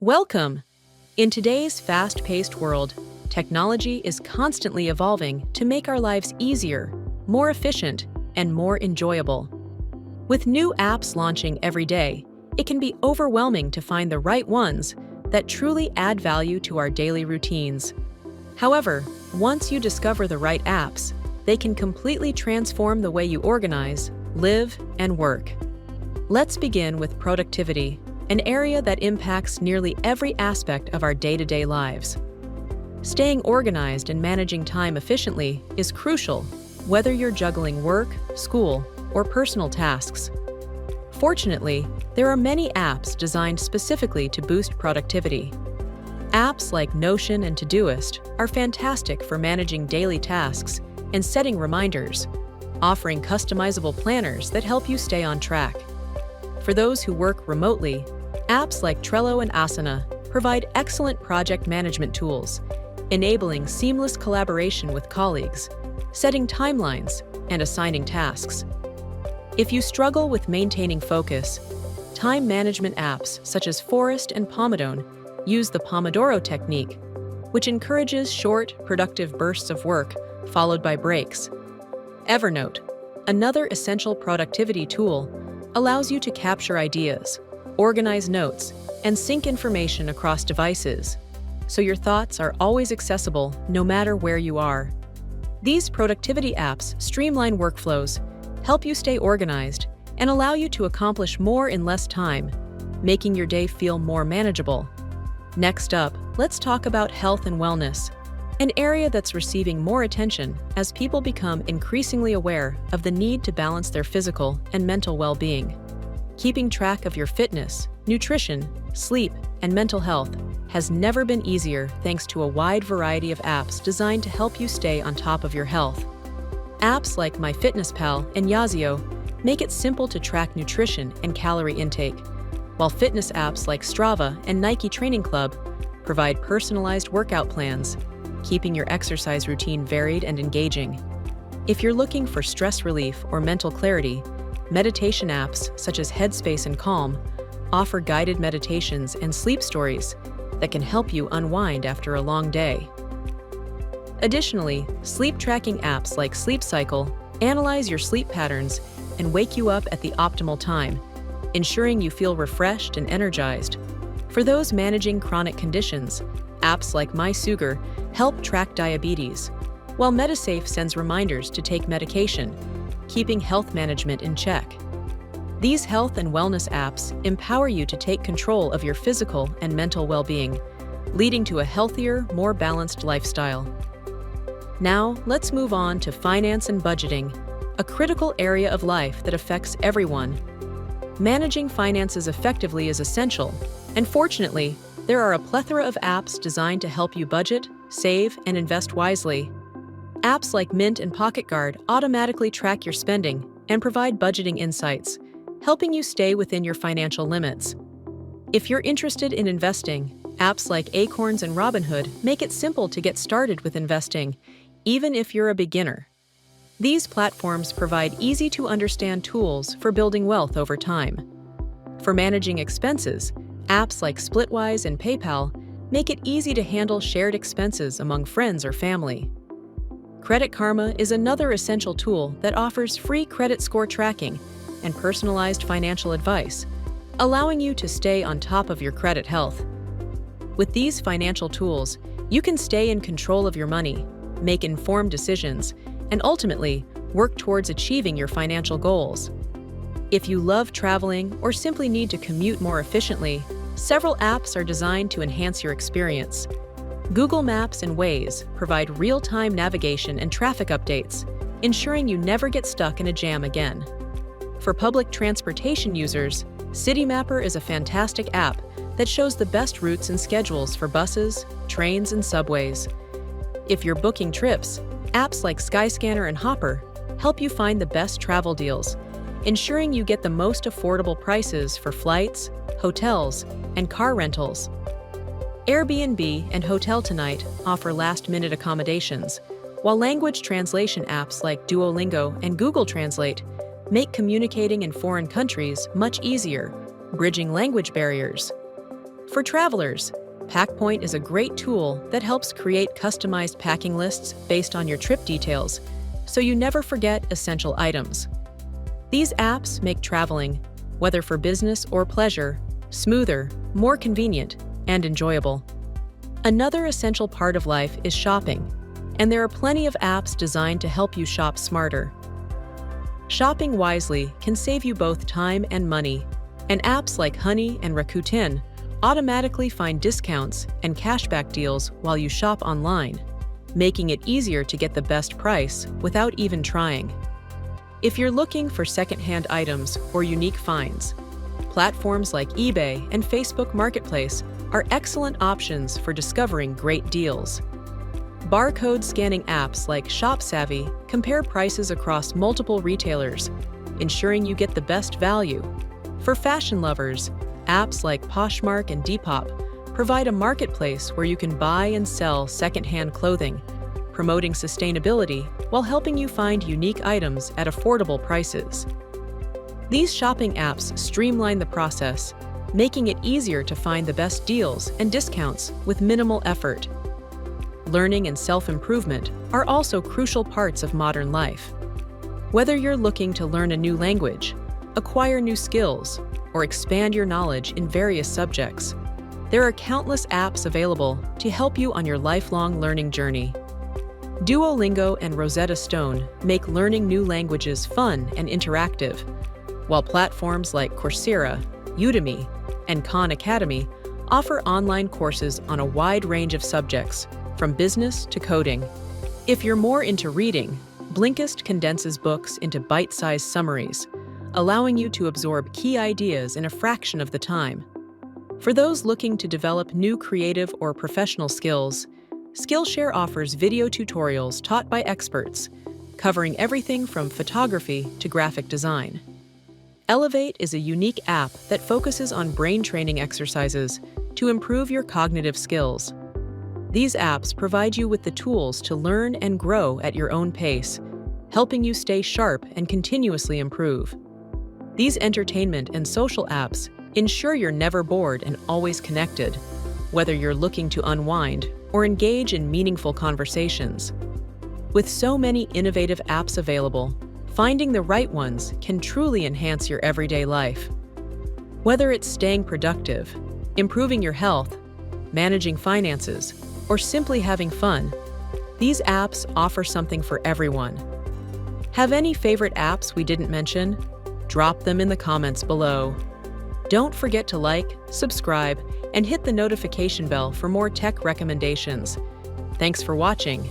Welcome! In today's fast-paced world, technology is constantly evolving to make our lives easier, more efficient, and more enjoyable. With new apps launching every day, it can be overwhelming to find the right ones that truly add value to our daily routines. However, once you discover the right apps, they can completely transform the way you organize, live, and work. Let's begin with productivity, an area that impacts nearly every aspect of our day-to-day lives. Staying organized and managing time efficiently is crucial, whether you're juggling work, school, or personal tasks. Fortunately, there are many apps designed specifically to boost productivity. Apps like Notion and Todoist are fantastic for managing daily tasks and setting reminders, offering customizable planners that help you stay on track. For those who work remotely, apps like Trello and Asana provide excellent project management tools, enabling seamless collaboration with colleagues, setting timelines, and assigning tasks. If you struggle with maintaining focus, time management apps such as Forest and Pomodoro use the Pomodoro technique, which encourages short, productive bursts of work followed by breaks. Evernote, another essential productivity tool, allows you to capture ideas, organize notes, and sync information across devices, so your thoughts are always accessible no matter where you are. These productivity apps streamline workflows, help you stay organized, and allow you to accomplish more in less time, making your day feel more manageable. Next up, let's talk about health and wellness, an area that's receiving more attention as people become increasingly aware of the need to balance their physical and mental well-being. Keeping track of your fitness, nutrition, sleep, and mental health has never been easier thanks to a wide variety of apps designed to help you stay on top of your health. Apps like MyFitnessPal and Yazio make it simple to track nutrition and calorie intake, while fitness apps like Strava and Nike Training Club provide personalized workout plans, keeping your exercise routine varied and engaging. If you're looking for stress relief or mental clarity, meditation apps such as Headspace and Calm offer guided meditations and sleep stories that can help you unwind after a long day. Additionally, sleep tracking apps like Sleep Cycle analyze your sleep patterns and wake you up at the optimal time, ensuring you feel refreshed and energized. For those managing chronic conditions, apps like MySugar help track diabetes, while Medisafe sends reminders to take medication, keeping health management in check. These health and wellness apps empower you to take control of your physical and mental well-being, leading to a healthier, more balanced lifestyle. Now, let's move on to finance and budgeting, a critical area of life that affects everyone. Managing finances effectively is essential, and fortunately, there are a plethora of apps designed to help you budget, save, and invest wisely. Apps like Mint and PocketGuard automatically track your spending and provide budgeting insights, helping you stay within your financial limits. If you're interested in investing, apps like Acorns and Robinhood make it simple to get started with investing, even if you're a beginner. These platforms provide easy-to-understand tools for building wealth over time. For managing expenses, apps like Splitwise and PayPal make it easy to handle shared expenses among friends or family. Credit Karma is another essential tool that offers free credit score tracking and personalized financial advice, allowing you to stay on top of your credit health. With these financial tools, you can stay in control of your money, make informed decisions, and ultimately work towards achieving your financial goals. If you love traveling or simply need to commute more efficiently, several apps are designed to enhance your experience. Google Maps and Waze provide real-time navigation and traffic updates, ensuring you never get stuck in a jam again. For public transportation users, CityMapper is a fantastic app that shows the best routes and schedules for buses, trains, and subways. If you're booking trips, apps like Skyscanner and Hopper help you find the best travel deals, ensuring you get the most affordable prices for flights, hotels, and car rentals. Airbnb and Hotel Tonight offer last-minute accommodations, while language translation apps like Duolingo and Google Translate make communicating in foreign countries much easier, bridging language barriers. For travelers, PackPoint is a great tool that helps create customized packing lists based on your trip details, so you never forget essential items. These apps make traveling, whether for business or pleasure, smoother, more convenient, and enjoyable. Another essential part of life is shopping, and there are plenty of apps designed to help you shop smarter. Shopping wisely can save you both time and money, and apps like Honey and Rakuten automatically find discounts and cashback deals while you shop online, making it easier to get the best price without even trying. If you're looking for secondhand items or unique finds, platforms like eBay and Facebook Marketplace are excellent options for discovering great deals. Barcode scanning apps like ShopSavvy compare prices across multiple retailers, ensuring you get the best value. For fashion lovers, apps like Poshmark and Depop provide a marketplace where you can buy and sell secondhand clothing, promoting sustainability while helping you find unique items at affordable prices. These shopping apps streamline the process, making it easier to find the best deals and discounts with minimal effort. Learning and self-improvement are also crucial parts of modern life. Whether you're looking to learn a new language, acquire new skills, or expand your knowledge in various subjects, there are countless apps available to help you on your lifelong learning journey. Duolingo and Rosetta Stone make learning new languages fun and interactive, while platforms like Coursera, Udemy, and Khan Academy offer online courses on a wide range of subjects, from business to coding. If you're more into reading, Blinkist condenses books into bite-sized summaries, allowing you to absorb key ideas in a fraction of the time. For those looking to develop new creative or professional skills, Skillshare offers video tutorials taught by experts, covering everything from photography to graphic design. Elevate is a unique app that focuses on brain training exercises to improve your cognitive skills. These apps provide you with the tools to learn and grow at your own pace, helping you stay sharp and continuously improve. These entertainment and social apps ensure you're never bored and always connected, whether you're looking to unwind or engage in meaningful conversations. With so many innovative apps available, finding the right ones can truly enhance your everyday life. Whether it's staying productive, improving your health, managing finances, or simply having fun, these apps offer something for everyone. Have any favorite apps we didn't mention? Drop them in the comments below. Don't forget to like, subscribe, and hit the notification bell for more tech recommendations. Thanks for watching,